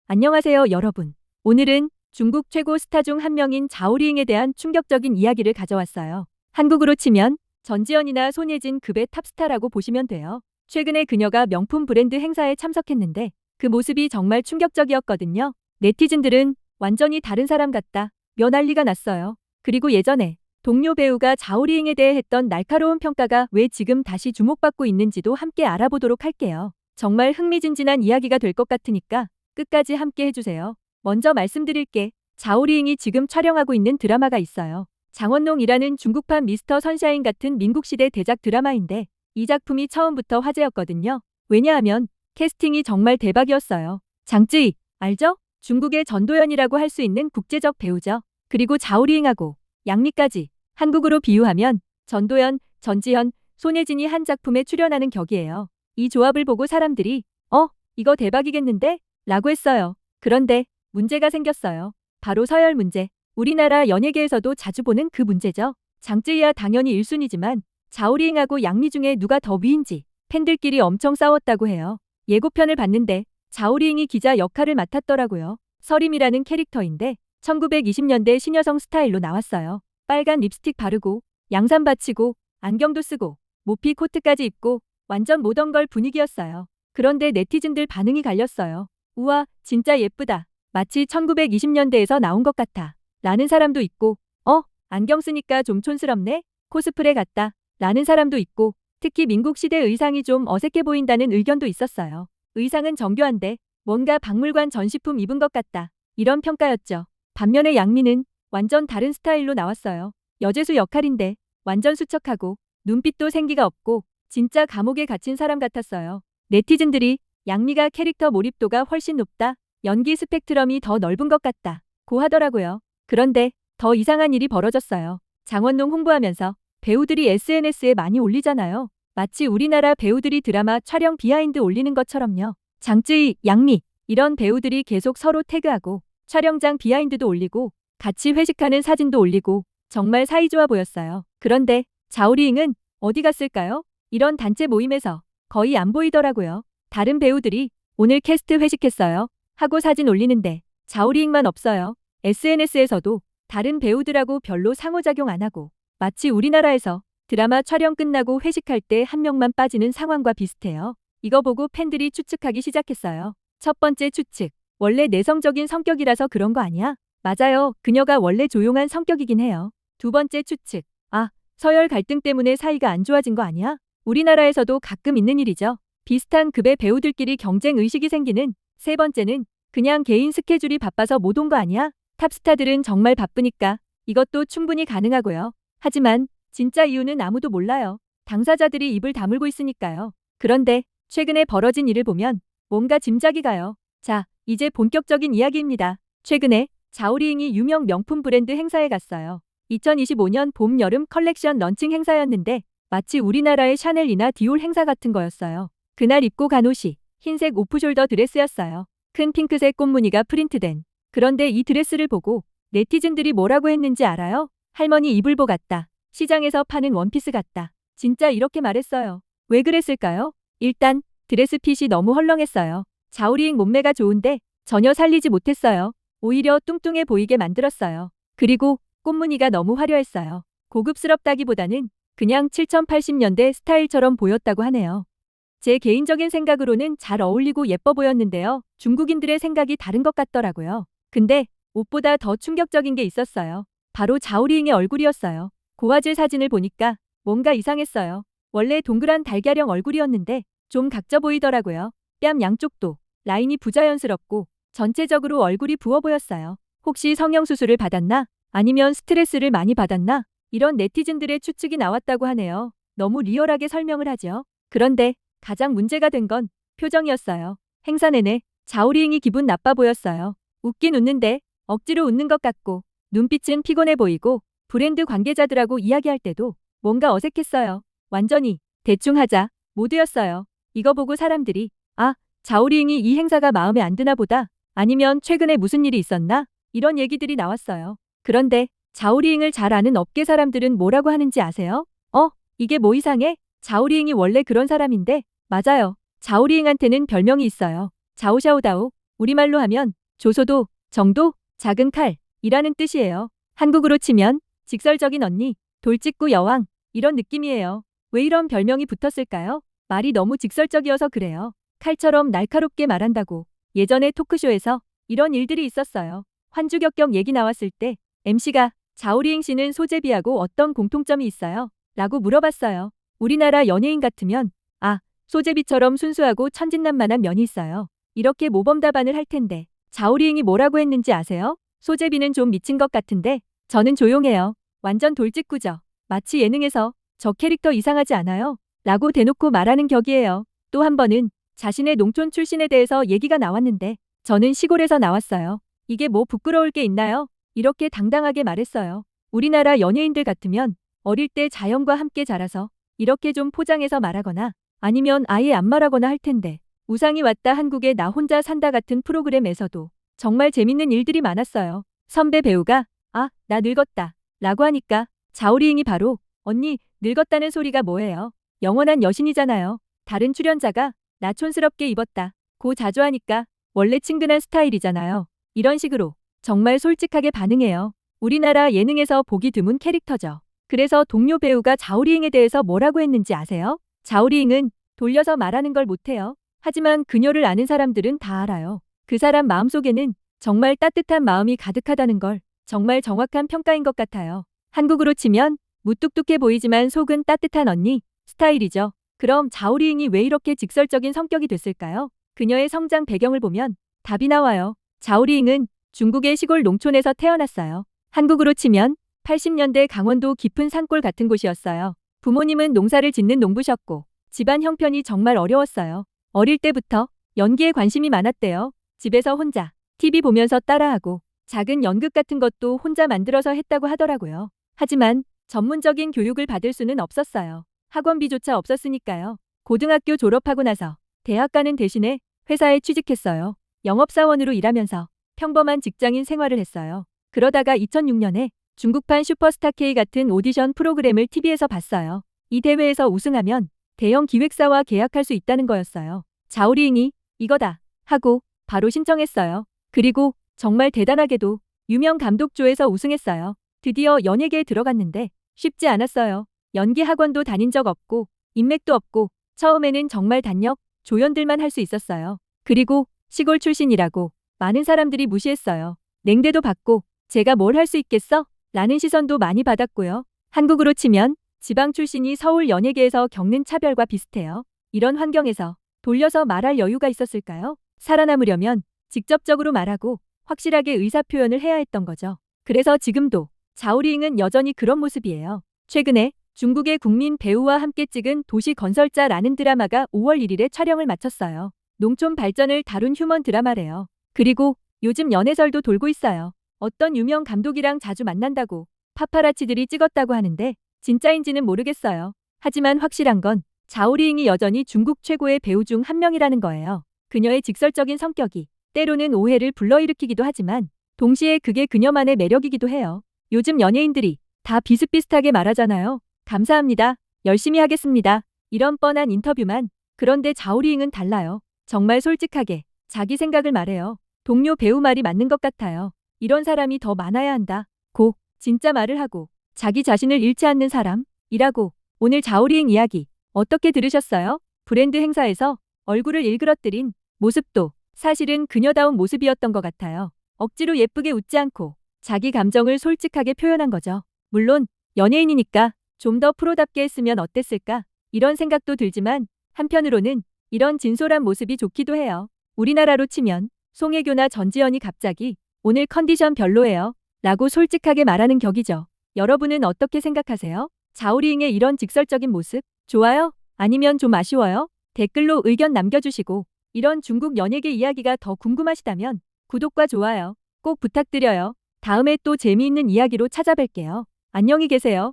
안녕하세요, 여러분. 오늘은 중국 최고 스타 중 한 명인 자오리잉에 대한 충격적인 이야기를 가져왔어요. 한국으로 치면 전지현이나 손예진 급의 탑스타라고 보시면 돼요. 최근에 그녀가 명품 브랜드 행사에 참석했는데 그 모습이 정말 충격적이었거든요. 네티즌들은 완전히 다른 사람 같다 며 난리가 났어요. 그리고 예전에 동료 배우가 자오리잉에 대해 했던 날카로운 평가가 왜 지금 다시 주목받고 있는지도 함께 알아보도록 할게요. 정말 흥미진진한 이야기가 될 것 같으니까 끝까지 함께 해주세요. 먼저 말씀드릴게. 자오리잉이 지금 촬영하고 있는 드라마가 있어요. 장원농이라는 중국판 미스터 선샤인 같은 민국시대 대작 드라마인데 이 작품이 처음부터 화제였거든요. 왜냐하면 캐스팅이 정말 대박이었어요. 장쯔익, 알죠? 중국의 전도연이라고 할 수 있는 국제적 배우죠. 그리고 자오리잉하고 양미까지 한국으로 비유하면 전도연, 전지현, 손예진이 한 작품에 출연하는 격이에요. 이 조합을 보고 사람들이 이거 대박이겠는데? 라고 했어요. 그런데 문제가 생겼어요. 바로 서열 문제. 우리나라 연예계에서도 자주 보는 그 문제죠. 장쯔이야 당연히 1순위지만 자오리잉하고 양미 중에 누가 더 위인지 팬들끼리 엄청 싸웠다고 해요. 예고편을 봤는데 자오리잉이 기자 역할을 맡았더라고요. 서림이라는 캐릭터인데 1920년대 신여성 스타일로 나왔어요. 빨간 립스틱 바르고 양산 받치고 안경도 쓰고 모피 코트까지 입고 완전 모던걸 분위기였어요. 그런데 네티즌들 반응이 갈렸어요. 우와, 진짜 예쁘다. 마치 1920년대에서 나온 것 같아. 라는 사람도 있고, 안경 쓰니까 좀 촌스럽네? 코스프레 같다. 라는 사람도 있고, 특히 민국시대 의상이 좀 어색해 보인다는 의견도 있었어요. 의상은 정교한데 뭔가 박물관 전시품 입은 것 같다. 이런 평가였죠. 반면에 양미는 완전 다른 스타일로 나왔어요. 여제수 역할인데 완전 수척하고 눈빛도 생기가 없고 진짜 감옥에 갇힌 사람 같았어요. 네티즌들이 양미가 캐릭터 몰입도가 훨씬 높다. 연기 스펙트럼이 더 넓은 것 같다. 고 하더라고요. 그런데 더 이상한 일이 벌어졌어요. 장원농 홍보하면서 배우들이 SNS에 많이 올리잖아요. 마치 우리나라 배우들이 드라마 촬영 비하인드 올리는 것처럼요. 장쯔이, 양미 이런 배우들이 계속 서로 태그하고 촬영장 비하인드도 올리고 같이 회식하는 사진도 올리고 정말 사이좋아 보였어요. 그런데 자오리잉은 어디 갔을까요? 이런 단체 모임에서 거의 안 보이더라고요. 다른 배우들이 오늘 캐스트 회식했어요 하고 사진 올리는데 자오리잉만 없어요. SNS에서도 다른 배우들하고 별로 상호작용 안 하고 마치 우리나라에서 드라마 촬영 끝나고 회식할 때 한 명만 빠지는 상황과 비슷해요. 이거 보고 팬들이 추측하기 시작했어요. 첫 번째 추측. 원래 내성적인 성격이라서 그런 거 아니야? 맞아요. 그녀가 원래 조용한 성격이긴 해요. 두 번째 추측. 서열 갈등 때문에 사이가 안 좋아진 거 아니야? 우리나라에서도 가끔 있는 일이죠. 비슷한 급의 배우들끼리 경쟁 의식이 생기는. 세 번째는 그냥 개인 스케줄이 바빠서 못 온 거 아니야? 탑스타들은 정말 바쁘니까 이것도 충분히 가능하고요. 하지만 진짜 이유는 아무도 몰라요. 당사자들이 입을 다물고 있으니까요. 그런데 최근에 벌어진 일을 보면 뭔가 짐작이 가요. 자, 이제 본격적인 이야기입니다. 최근에 자오리잉이 유명 명품 브랜드 행사에 갔어요. 2025년 봄 여름 컬렉션 런칭 행사였는데 마치 우리나라의 샤넬이나 디올 행사 같은 거였어요. 그날 입고 간 옷이 흰색 오프숄더 드레스였어요. 큰 핑크색 꽃무늬가 프린트된. 그런데 이 드레스를 보고 네티즌들이 뭐라고 했는지 알아요? 할머니 이불보 같다. 시장에서 파는 원피스 같다. 진짜 이렇게 말했어요. 왜 그랬을까요? 일단 드레스 핏이 너무 헐렁했어요. 자오리잉 몸매가 좋은데 전혀 살리지 못했어요. 오히려 뚱뚱해 보이게 만들었어요. 그리고 꽃무늬가 너무 화려했어요. 고급스럽다기보다는 그냥 7080년대 스타일처럼 보였다고 하네요. 제 개인적인 생각으로는 잘 어울리고 예뻐 보였는데요. 중국인들의 생각이 다른 것 같더라고요. 근데 옷보다 더 충격적인 게 있었어요. 바로 자오리잉의 얼굴이었어요. 고화질 사진을 보니까 뭔가 이상했어요. 원래 동그란 달걀형 얼굴이었는데 좀 각져 보이더라고요. 뺨 양쪽도 라인이 부자연스럽고 전체적으로 얼굴이 부어 보였어요. 혹시 성형수술을 받았나? 아니면 스트레스를 많이 받았나? 이런 네티즌들의 추측이 나왔다고 하네요. 너무 리얼하게 설명을 하죠. 그런데 가장 문제가 된 건 표정이었어요. 행사 내내 자오리잉이 기분 나빠 보였어요. 웃긴 웃는데 억지로 웃는 것 같고 눈빛은 피곤해 보이고 브랜드 관계자들하고 이야기할 때도 뭔가 어색했어요. 완전히 대충 하자 모드였어요. 이거 보고 사람들이 자오리잉이 이 행사가 마음에 안 드나 보다. 아니면 최근에 무슨 일이 있었나? 이런 얘기들이 나왔어요. 그런데 자오리잉을 잘 아는 업계 사람들은 뭐라고 하는지 아세요? 이게 뭐 이상해? 자오리잉이 원래 그런 사람인데. 맞아요. 자오리잉한테는 별명이 있어요. 자오샤오다오. 우리말로 하면 조소도, 정도, 작은 칼이라는 뜻이에요. 한국으로 치면 직설적인 언니, 돌직구 여왕 이런 느낌이에요. 왜 이런 별명이 붙었을까요? 말이 너무 직설적이어서 그래요. 칼처럼 날카롭게 말한다고. 예전에 토크쇼에서 이런 일들이 있었어요. 환주격격 얘기 나왔을 때 MC가 자오리잉 씨는 소제비하고 어떤 공통점이 있어요? 라고 물어봤어요. 우리나라 연예인 같으면 소제비처럼 순수하고 천진난만한 면이 있어요. 이렇게 모범 답안을 할 텐데 자오리잉이 뭐라고 했는지 아세요? 소제비는 좀 미친 것 같은데 저는 조용해요. 완전 돌직구죠. 마치 예능에서 저 캐릭터 이상하지 않아요? 라고 대놓고 말하는 격이에요. 또 한 번은 자신의 농촌 출신에 대해서 얘기가 나왔는데 저는 시골에서 나왔어요. 이게 뭐 부끄러울 게 있나요? 이렇게 당당하게 말했어요. 우리나라 연예인들 같으면 어릴 때 자연과 함께 자라서 이렇게 좀 포장해서 말하거나 아니면 아예 안 말하거나 할 텐데 우상이 왔다 한국에 나 혼자 산다 같은 프로그램에서도 정말 재밌는 일들이 많았어요. 선배 배우가 나 늙었다 라고 하니까 자오리잉이 바로 언니 늙었다는 소리가 뭐예요? 영원한 여신이잖아요. 다른 출연자가 나 촌스럽게 입었다 고 자조하니까 원래 친근한 스타일이잖아요. 이런 식으로 정말 솔직하게 반응해요. 우리나라 예능에서 보기 드문 캐릭터죠. 그래서 동료 배우가 자오리잉에 대해서 뭐라고 했는지 아세요? 자오리잉은 돌려서 말하는 걸 못해요. 하지만 그녀를 아는 사람들은 다 알아요. 그 사람 마음속에는 정말 따뜻한 마음이 가득하다는 걸 정말 정확한 평가인 것 같아요. 한국으로 치면 무뚝뚝해 보이지만 속은 따뜻한 언니 스타일이죠. 그럼 자오리잉이 왜 이렇게 직설적인 성격이 됐을까요? 그녀의 성장 배경을 보면 답이 나와요. 자오리잉은 중국의 시골 농촌에서 태어났어요. 한국으로 치면 80년대 강원도 깊은 산골 같은 곳이었어요. 부모님은 농사를 짓는 농부셨고 집안 형편이 정말 어려웠어요. 어릴 때부터 연기에 관심이 많았대요. 집에서 혼자 TV 보면서 따라하고 작은 연극 같은 것도 혼자 만들어서 했다고 하더라고요. 하지만 전문적인 교육을 받을 수는 없었어요. 학원비조차 없었으니까요. 고등학교 졸업하고 나서 대학 가는 대신에 회사에 취직했어요. 영업사원으로 일하면서 평범한 직장인 생활을 했어요. 그러다가 2006년에 중국판 슈퍼스타 K 같은 오디션 프로그램을 TV에서 봤어요. 이 대회에서 우승하면 대형 기획사와 계약할 수 있다는 거였어요. 자오리잉이 이거다 하고 바로 신청했어요. 그리고 정말 대단하게도 유명 감독조에서 우승했어요. 드디어 연예계에 들어갔는데 쉽지 않았어요. 연기 학원도 다닌 적 없고 인맥도 없고 처음에는 정말 단역, 조연들만 할 수 있었어요. 그리고 시골 출신이라고 많은 사람들이 무시했어요. 냉대도 받고 제가 뭘 할 수 있겠어? 라는 시선도 많이 받았고요. 한국으로 치면 지방 출신이 서울 연예계에서 겪는 차별과 비슷해요. 이런 환경에서 돌려서 말할 여유가 있었을까요? 살아남으려면 직접적으로 말하고 확실하게 의사표현을 해야 했던 거죠. 그래서 지금도 자오리잉은 여전히 그런 모습이에요. 최근에 중국의 국민 배우와 함께 찍은 도시건설자라는 드라마가 5월 1일에 촬영을 마쳤어요. 농촌 발전을 다룬 휴먼 드라마래요. 그리고 요즘 연애설도 돌고 있어요. 어떤 유명 감독이랑 자주 만난다고 파파라치들이 찍었다고 하는데 진짜인지는 모르겠어요. 하지만 확실한 건 자오리잉이 여전히 중국 최고의 배우 중 한 명이라는 거예요. 그녀의 직설적인 성격이 때로는 오해를 불러일으키기도 하지만 동시에 그게 그녀만의 매력이기도 해요. 요즘 연예인들이 다 비슷비슷하게 말하잖아요. 감사합니다. 열심히 하겠습니다. 이런 뻔한 인터뷰만. 그런데 자오리잉은 달라요. 정말 솔직하게 자기 생각을 말해요. 동료 배우 말이 맞는 것 같아요. 이런 사람이 더 많아야 한다. 고 진짜 말을 하고 자기 자신을 잃지 않는 사람이라고. 오늘 자오리잉 이야기 어떻게 들으셨어요? 브랜드 행사에서 얼굴을 일그러뜨린 모습도 사실은 그녀다운 모습이었던 것 같아요. 억지로 예쁘게 웃지 않고 자기 감정을 솔직하게 표현한 거죠. 물론 연예인이니까 좀 더 프로답게 했으면 어땠을까? 이런 생각도 들지만 한편으로는 이런 진솔한 모습이 좋기도 해요. 우리나라로 치면 송혜교나 전지현이 갑자기 오늘 컨디션 별로예요 라고 솔직하게 말하는 격이죠. 여러분은 어떻게 생각하세요? 자오리잉의 이런 직설적인 모습 좋아요? 아니면 좀 아쉬워요? 댓글로 의견 남겨주시고 이런 중국 연예계 이야기가 더 궁금하시다면 구독과 좋아요 꼭 부탁드려요. 다음에 또 재미있는 이야기로 찾아뵐게요. 안녕히 계세요.